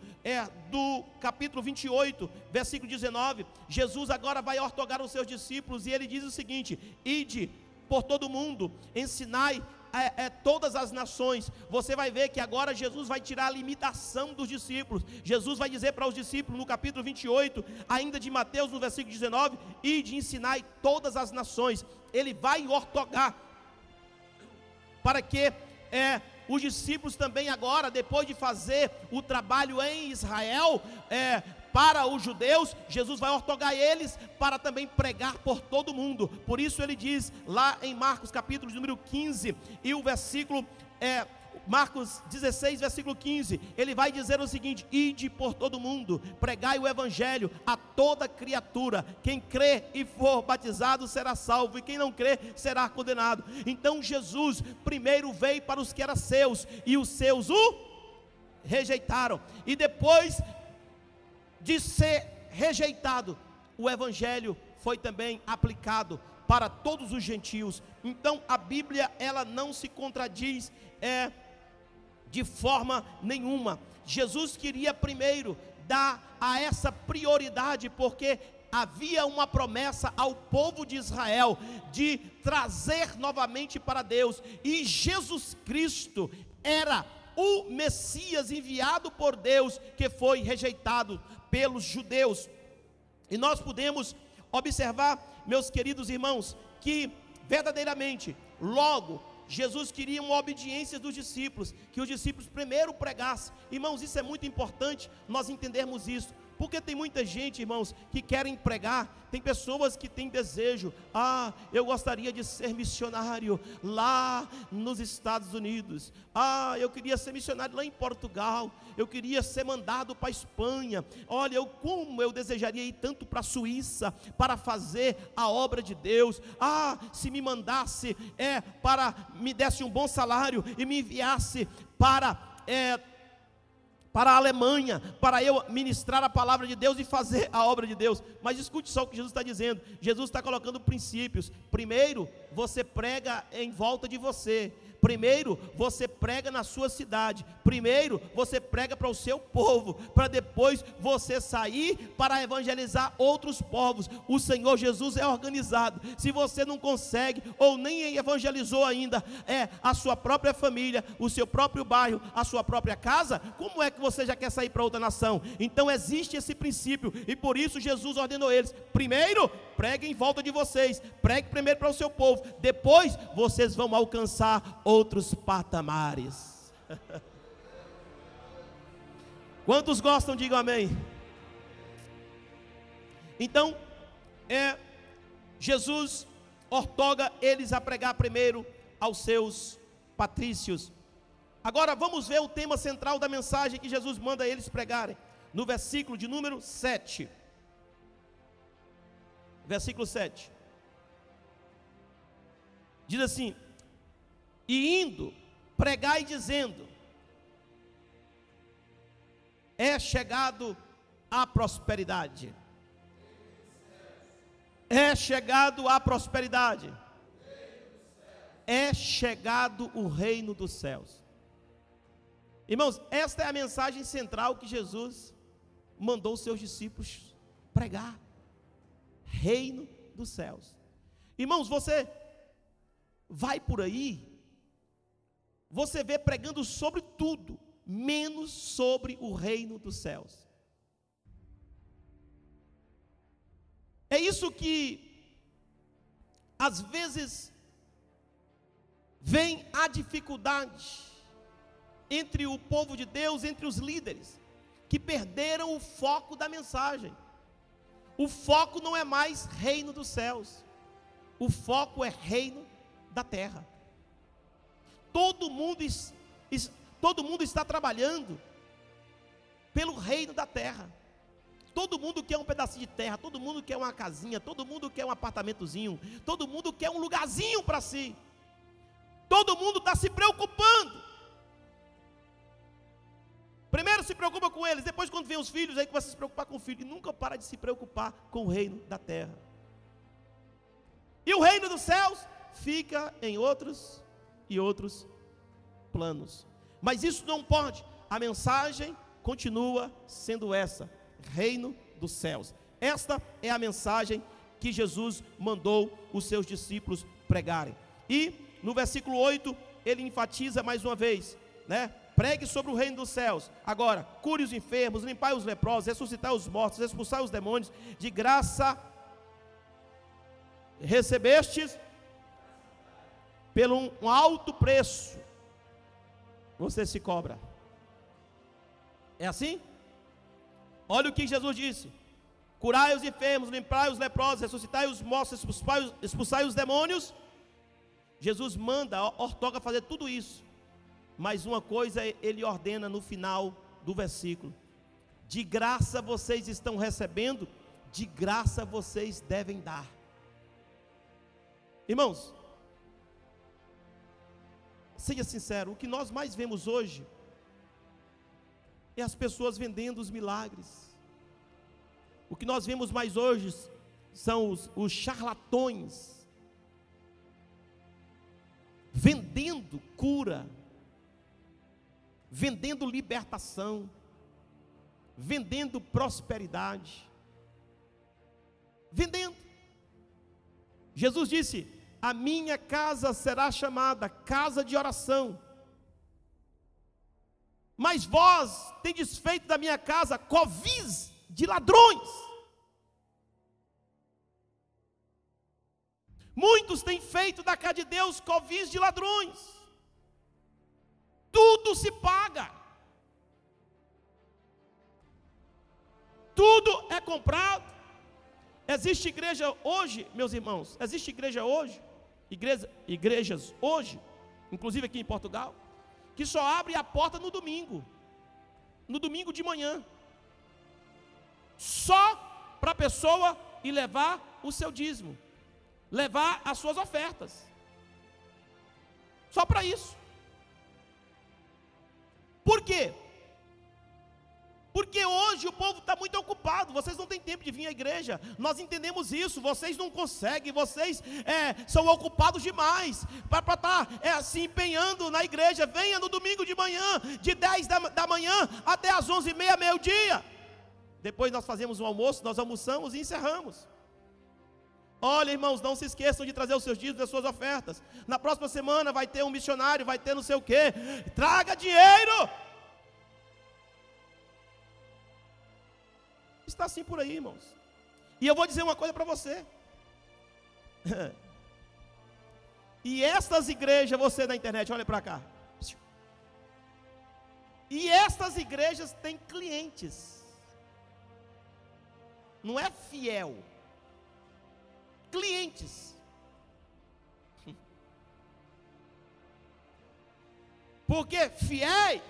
do capítulo 28, versículo 19, Jesus agora vai ortogar os seus discípulos, e ele diz o seguinte: ide por todo o mundo, ensinai todas as nações. Você vai ver que agora Jesus vai tirar a limitação dos discípulos. Jesus vai dizer para os discípulos no capítulo 28, ainda de Mateus, no versículo 19: ide ensinai todas as nações. Ele vai ortogar para que os discípulos também agora, depois de fazer o trabalho em Israel, para os judeus, Jesus vai ortogar eles para também pregar por todo mundo. Por isso ele diz lá em Marcos capítulo número 15, e o versículo Marcos 16, versículo 15, ele vai dizer o seguinte: ide por todo mundo, pregai o evangelho a toda criatura. Quem crê e for batizado será salvo, e quem não crê será condenado. Então Jesus primeiro veio para os que eram seus, e os seus o rejeitaram. E depois de ser rejeitado, o evangelho foi também aplicado para todos os gentios. Então a Bíblia, ela não se contradiz de forma nenhuma. Jesus queria primeiro dar a essa prioridade, porque havia uma promessa ao povo de Israel de trazer novamente para Deus, e Jesus Cristo era o Messias enviado por Deus, que foi rejeitado pelos judeus. E nós podemos observar, meus queridos irmãos, que verdadeiramente, logo, Jesus queria uma obediência dos discípulos, que os discípulos primeiro pregassem. Irmãos, isso é muito importante nós entendermos isso, porque tem muita gente, irmãos, que querem pregar. Tem pessoas que têm desejo: eu gostaria de ser missionário lá nos Estados Unidos, eu queria ser missionário lá em Portugal, eu queria ser mandado para a Espanha, olha, como eu desejaria ir tanto para a Suíça, para fazer a obra de Deus. Se me mandasse, me desse um bom salário e me enviasse para a Alemanha, para eu ministrar a palavra de Deus e fazer a obra de Deus. Mas escute só o que Jesus está dizendo. Jesus está colocando princípios. Primeiro, você prega em volta de você. Primeiro, você prega na sua cidade. Primeiro, você prega para o seu povo, para depois você sair para evangelizar outros povos. O Senhor Jesus é organizado. Se você não consegue, ou nem evangelizou ainda, a sua própria família, o seu próprio bairro, a sua própria casa, como é que você já quer sair para outra nação? Então existe esse princípio, e por isso Jesus ordenou eles: primeiro, pregue em volta de vocês, pregue primeiro para o seu povo, depois vocês vão alcançar outros patamares. Quantos gostam, digam amém. Então, Jesus ortoga eles a pregar primeiro aos seus patrícios. Agora vamos ver o tema central da mensagem que Jesus manda eles pregarem, no versículo de número 7. Versículo 7. Diz assim: e indo, pregai dizendo: é chegado a prosperidade. É chegado a prosperidade. É chegado o reino dos céus. Irmãos, esta é a mensagem central que Jesus mandou os seus discípulos pregar. Reino dos céus. Irmãos, você vai por aí, você vê pregando sobre tudo, menos sobre o reino dos céus. É isso que, às vezes, vem a dificuldade entre o povo de Deus, entre os líderes, que perderam o foco da mensagem. O foco não é mais reino dos céus, o foco é reino da terra. Todo mundo está trabalhando pelo reino da terra. Todo mundo quer um pedacinho de terra, todo mundo quer uma casinha, todo mundo quer um apartamentozinho, todo mundo quer um lugarzinho para si. Todo mundo está se preocupando. Primeiro se preocupa com eles, depois quando vem os filhos, aí começa a se preocupar com o filho, e nunca para de se preocupar com o reino da terra. E o reino dos céus fica em outros e outros planos. Mas isso não pode. A mensagem continua sendo essa: reino dos céus. Esta é a mensagem que Jesus mandou os seus discípulos pregarem. E no versículo 8, ele enfatiza mais uma vez, né? Pregue sobre o reino dos céus. Agora, cure os enfermos, limpai os leprosos, ressuscitai os mortos, expulsai os demônios. De graça recebestes, pelo um alto preço você se cobra. É assim? Olha o que Jesus disse: curai os enfermos, limpai os leprosos, ressuscitai os mortos, expulsai os demônios. Jesus manda, ortoga fazer tudo isso, mas uma coisa ele ordena no final do versículo: de graça vocês estão recebendo, de graça vocês devem dar. Irmãos, seja sincero, o que nós mais vemos hoje é as pessoas vendendo os milagres. O que nós vemos mais hoje são os charlatões vendendo cura, vendendo libertação, vendendo prosperidade, vendendo. Jesus disse: a minha casa será chamada casa de oração, mas vós tendes feito da minha casa covis de ladrões. Muitos têm feito da casa de Deus covis de ladrões. Tudo se paga, tudo é comprado. Existe igreja hoje, meus irmãos, existe igreja hoje, igrejas hoje, inclusive aqui em Portugal, que só abre a porta no domingo de manhã, só para a pessoa ir levar o seu dízimo, levar as suas ofertas, só para isso. Por quê? Porque hoje o povo está muito ocupado, vocês não têm tempo de vir à igreja, nós entendemos isso, vocês não conseguem, vocês são ocupados demais, para estar se empenhando na igreja. Venha no domingo de manhã, de 10 da manhã até as 11h30, meio-dia, depois nós fazemos um almoço, nós almoçamos e encerramos. Olha, irmãos, não se esqueçam de trazer os seus dízimos, as suas ofertas. Na próxima semana vai ter um missionário, vai ter não sei o que, traga dinheiro. Está assim por aí, irmãos. E eu vou dizer uma coisa para você. E estas igrejas, você na internet, olha para cá. E estas igrejas têm clientes. Não é fiel. Clientes. Porque fiéis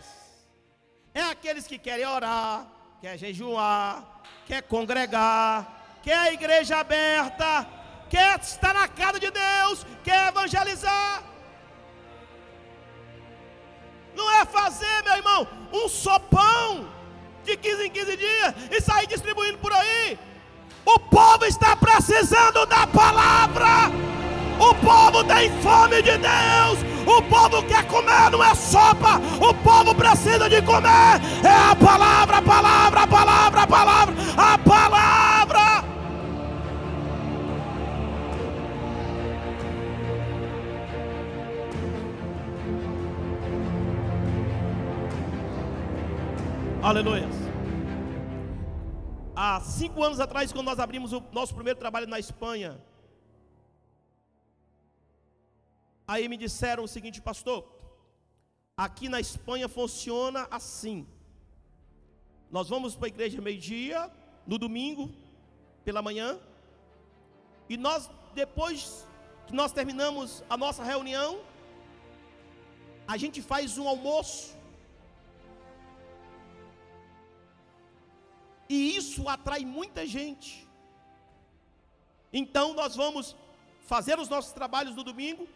é aqueles que querem orar, quer jejuar, quer congregar, quer a igreja aberta, quer estar na casa de Deus, quer evangelizar. Não é fazer, meu irmão, um sopão de 15 em 15 dias e sair distribuindo por aí. O povo está precisando da palavra. O povo tem fome de Deus. O povo quer comer, não é sopa. O povo precisa de comer. É a palavra, a palavra, a palavra, a palavra, a palavra. Aleluia. Há 5 anos atrás, quando nós abrimos o nosso primeiro trabalho na Espanha, aí me disseram o seguinte: pastor, aqui na Espanha funciona assim. Nós vamos para a igreja meio-dia, no domingo, pela manhã, e nós, depois que nós terminamos a nossa reunião, a gente faz um almoço. E isso atrai muita gente. Então nós vamos fazer os nossos trabalhos no domingo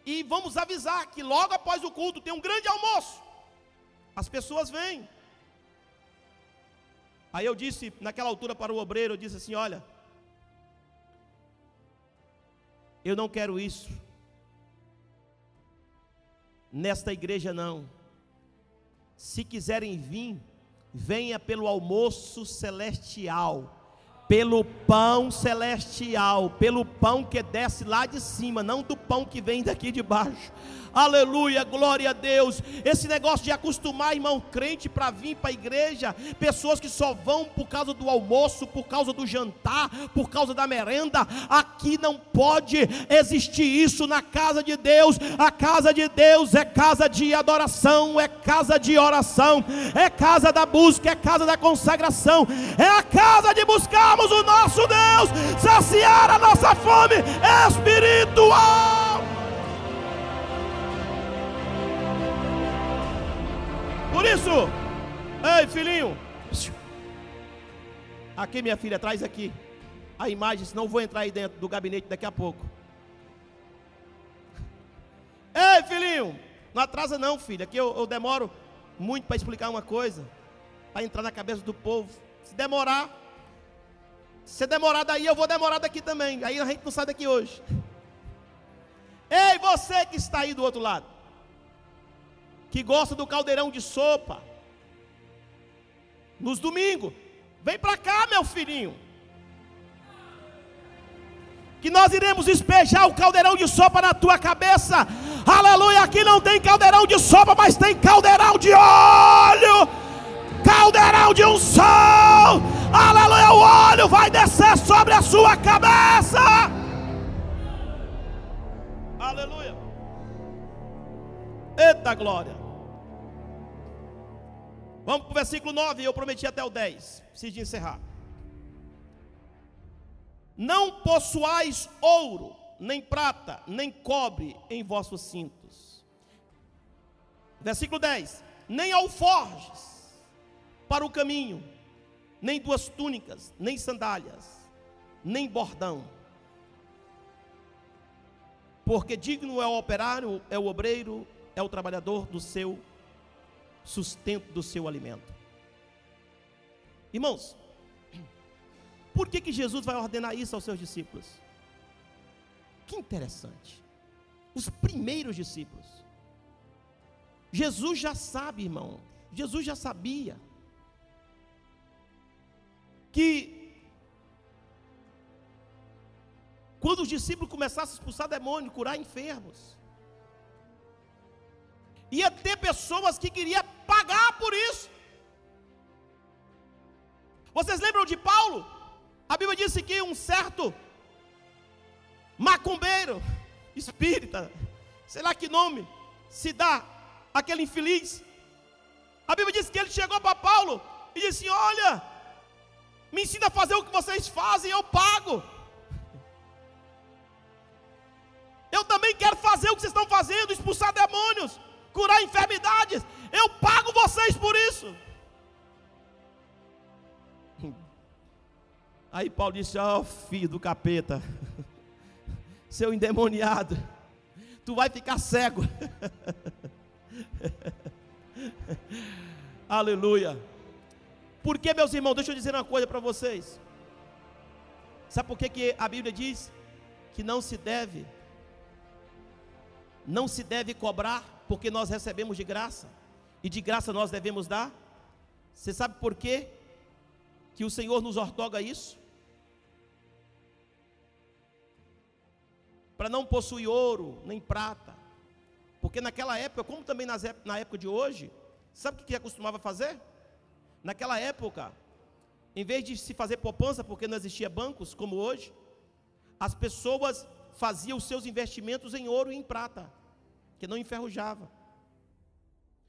e vamos avisar que logo após o culto tem um grande almoço. As pessoas vêm. Aí eu disse, naquela altura, para o obreiro, eu disse assim: olha, eu não quero isso nesta igreja não. Se quiserem vir, venha pelo almoço celestial, pelo pão celestial, pelo pão que desce lá de cima, não do pão que vem daqui de baixo. Aleluia, glória a Deus. Esse negócio de acostumar, irmão, crente para vir para a igreja, pessoas que só vão por causa do almoço, por causa do jantar, por causa da merenda, aqui não pode existir isso na casa de Deus. A casa de Deus é casa de adoração, é casa de oração, é casa da busca, é casa da consagração, é a casa de buscarmos o nosso Deus, saciar a nossa fome espiritual. Por isso, ei filhinho, aqui minha filha, traz aqui a imagem, senão eu vou entrar aí dentro do gabinete daqui a pouco. Ei filhinho, não atrasa não, filha, aqui eu demoro muito para explicar uma coisa, para entrar na cabeça do povo. Se demorar daí, eu vou demorar daqui também, aí a gente não sai daqui hoje. Ei, você que está aí do outro lado, que gosta do caldeirão de sopa, nos domingos, vem para cá, meu filhinho, que nós iremos despejar o caldeirão de sopa na tua cabeça. Aleluia, aqui não tem caldeirão de sopa, mas tem caldeirão de óleo, caldeirão de unção. Aleluia, o óleo vai descer sobre a sua cabeça. Aleluia. Eita glória. Vamos para o versículo 9, eu prometi até o 10, preciso de encerrar. Não possuais ouro, nem prata, nem cobre em vossos cintos. Versículo 10. Nem alforjes para o caminho, nem 2 túnicas, nem sandálias, nem bordão. Porque digno é o operário, é o obreiro, é o trabalhador do seu sustento, do seu alimento. Irmãos, por que Jesus vai ordenar isso aos seus discípulos? Que interessante. Os primeiros discípulos, Jesus já sabe, irmão, Jesus já sabia que quando os discípulos começassem a expulsar demônios, curar enfermos, ia ter pessoas que queriam pagar por isso. Vocês lembram de Paulo? A Bíblia disse que um certo macumbeiro, espírita, sei lá que nome se dá aquele infeliz. A Bíblia diz que ele chegou para Paulo e disse: olha, me ensina a fazer o que vocês fazem, eu pago. Eu também quero fazer o que vocês estão fazendo, expulsar demônios, curar enfermidades, eu pago vocês por isso. Aí Paulo disse: ó, filho do capeta, seu endemoniado, tu vai ficar cego. Aleluia. Porque, meus irmãos, deixa eu dizer uma coisa para vocês. Sabe por que a Bíblia diz que não se deve cobrar, porque nós recebemos de graça, e de graça nós devemos dar? Você sabe por quê que o Senhor nos ortoga isso? Para não possuir ouro, nem prata, porque naquela época, como também na época de hoje, sabe o que costumava fazer? Naquela época, em vez de se fazer poupança, porque não existia bancos como hoje, as pessoas faziam os seus investimentos em ouro e em prata, que não enferrujava.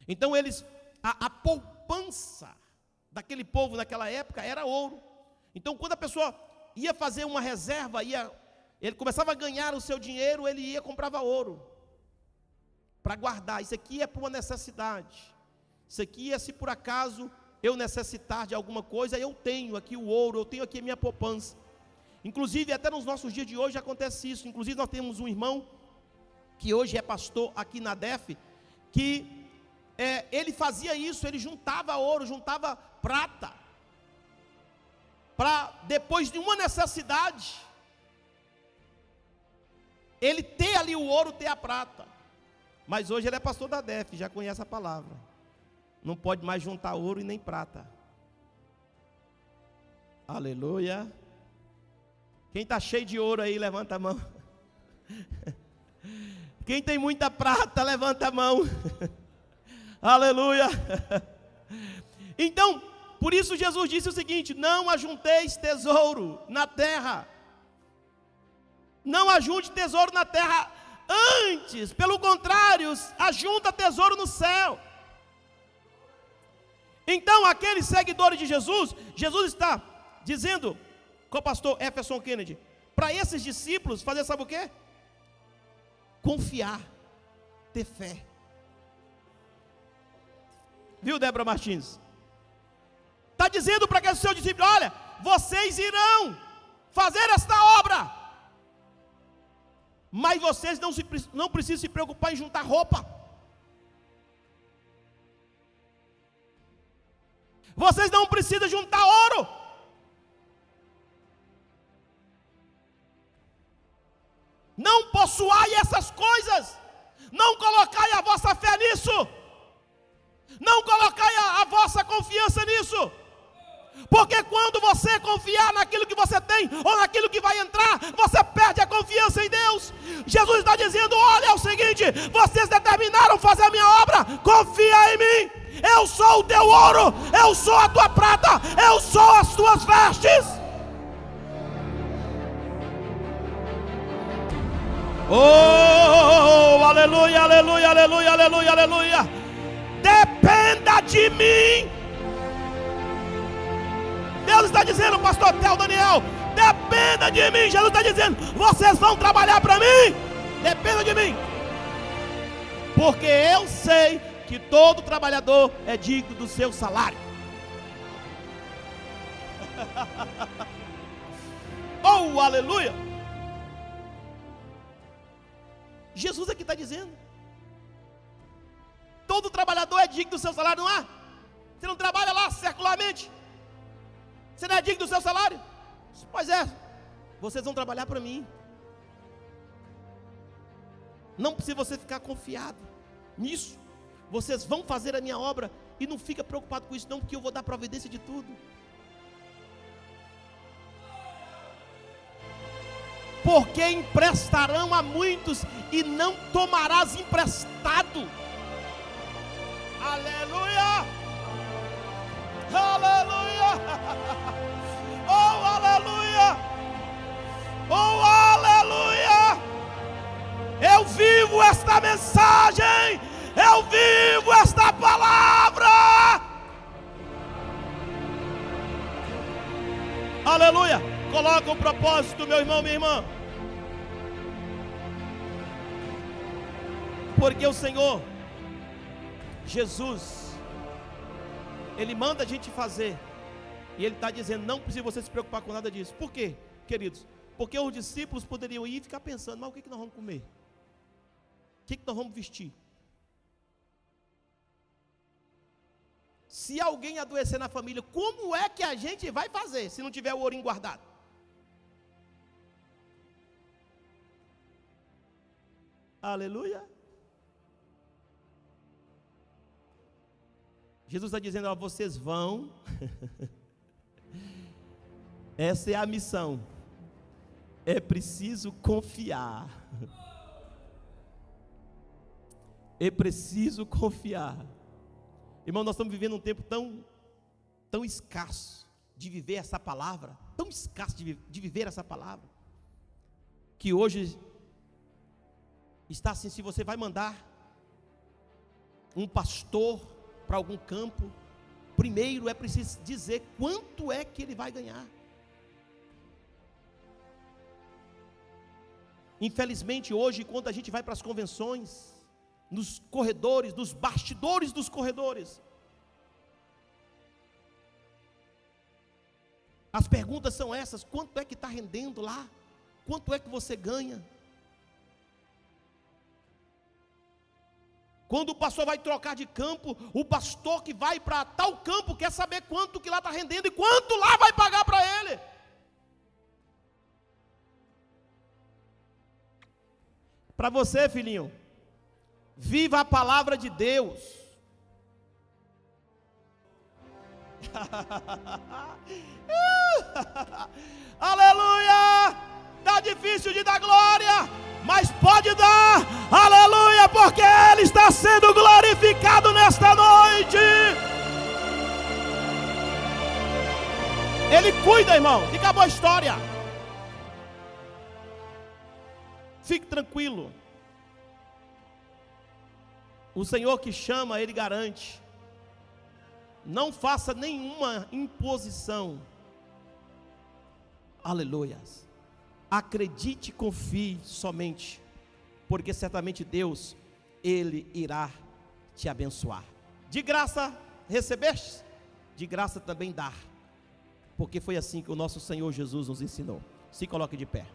Então a poupança daquele povo naquela época era ouro. Então quando a pessoa ia fazer uma reserva, ele começava a ganhar o seu dinheiro, ele ia e comprava ouro para guardar. Isso aqui é para uma necessidade. Isso aqui é se por acaso eu necessitar de alguma coisa, eu tenho aqui o ouro, eu tenho aqui a minha poupança. Inclusive até nos nossos dias de hoje acontece isso. Inclusive nós temos um irmão que hoje é pastor aqui na DEF, que ele fazia isso, ele juntava ouro, juntava prata, para depois de uma necessidade, ele ter ali o ouro, ter a prata. Mas hoje ele é pastor da DEF, já conhece a palavra. Não pode mais juntar ouro e nem prata. Aleluia. Quem está cheio de ouro aí, levanta a mão. Quem tem muita prata, levanta a mão. Aleluia. Então, por isso Jesus disse o seguinte: não ajunteis tesouro na terra. Não ajunte tesouro na terra. Antes, pelo contrário, ajunta tesouro no céu. Então, aqueles seguidores de Jesus, Jesus está dizendo com o pastor Jefferson Kennedy, para esses discípulos fazer, sabe o quê? Confiar, ter fé. Viu, Débora Martins? Está dizendo para aqueles seus discípulos: olha, vocês irão fazer esta obra, mas vocês não precisam se preocupar em juntar roupa. Vocês não precisam juntar ouro. Não possuai essas coisas. Não colocai a vossa fé nisso. Não colocai a vossa confiança nisso. Porque quando você confiar naquilo que você tem, ou naquilo que vai entrar, você perde a confiança em Deus. Jesus está dizendo: olha, é o seguinte, vocês determinaram fazer a minha obra, confia em mim. Eu sou o teu ouro, eu sou a tua prata, eu sou as tuas vestes. Oh, aleluia, aleluia, aleluia, aleluia, aleluia. Dependa de mim. Deus está dizendo, pastor Theo Daniel, dependa de mim. Jesus está dizendo, vocês vão trabalhar para mim, dependa de mim. Porque eu sei que todo trabalhador é digno do seu salário. Oh, aleluia. Jesus aqui está dizendo, todo trabalhador é digno do seu salário, não é? Você não trabalha lá circularmente, você não é digno do seu salário? Pois é, vocês vão trabalhar para mim. Não precisa você ficar confiado nisso. Vocês vão fazer a minha obra e não fica preocupado com isso não, porque eu vou dar providência de tudo. Porque emprestarão a muitos e não tomarás emprestado. Aleluia! Aleluia! Oh, aleluia! Oh, aleluia! Eu vivo esta mensagem, eu vivo esta palavra. Aleluia! Coloca o propósito, meu irmão, minha irmã. Porque o Senhor Jesus, Ele manda a gente fazer, e Ele está dizendo, não precisa você se preocupar com nada disso. Por quê, queridos? Porque os discípulos poderiam ir e ficar pensando, mas o que nós vamos comer? O que nós vamos vestir? Se alguém adoecer na família, como é que a gente vai fazer, se não tiver o ourinho guardado? Aleluia. Jesus está dizendo, ó, vocês vão, essa é a missão, é preciso confiar, é preciso confiar. Irmão, nós estamos vivendo um tempo tão tão escasso de viver essa palavra, tão escasso de viver essa palavra, que hoje está assim: se você vai mandar um pastor para algum campo, primeiro é preciso dizer quanto é que ele vai ganhar. Infelizmente hoje, quando a gente vai para as convenções, nos corredores, nos bastidores dos corredores, as perguntas são essas: quanto é que está rendendo lá? Quanto é que você ganha? Quando o pastor vai trocar de campo, o pastor que vai para tal campo quer saber quanto que lá está rendendo e quanto lá vai pagar para ele. Para você, filhinho, viva a palavra de Deus. Aleluia! Está difícil de dar glória, mas pode dar, aleluia, porque Ele está sendo glorificado nesta noite. Ele cuida, irmão, e acabou a história. Fique tranquilo. O Senhor que chama, Ele garante. Não faça nenhuma imposição. Aleluias. Acredite e confie somente, porque certamente Deus, Ele irá te abençoar. De graça recebeste, de graça também dar, porque foi assim que o nosso Senhor Jesus nos ensinou. Se coloque de pé.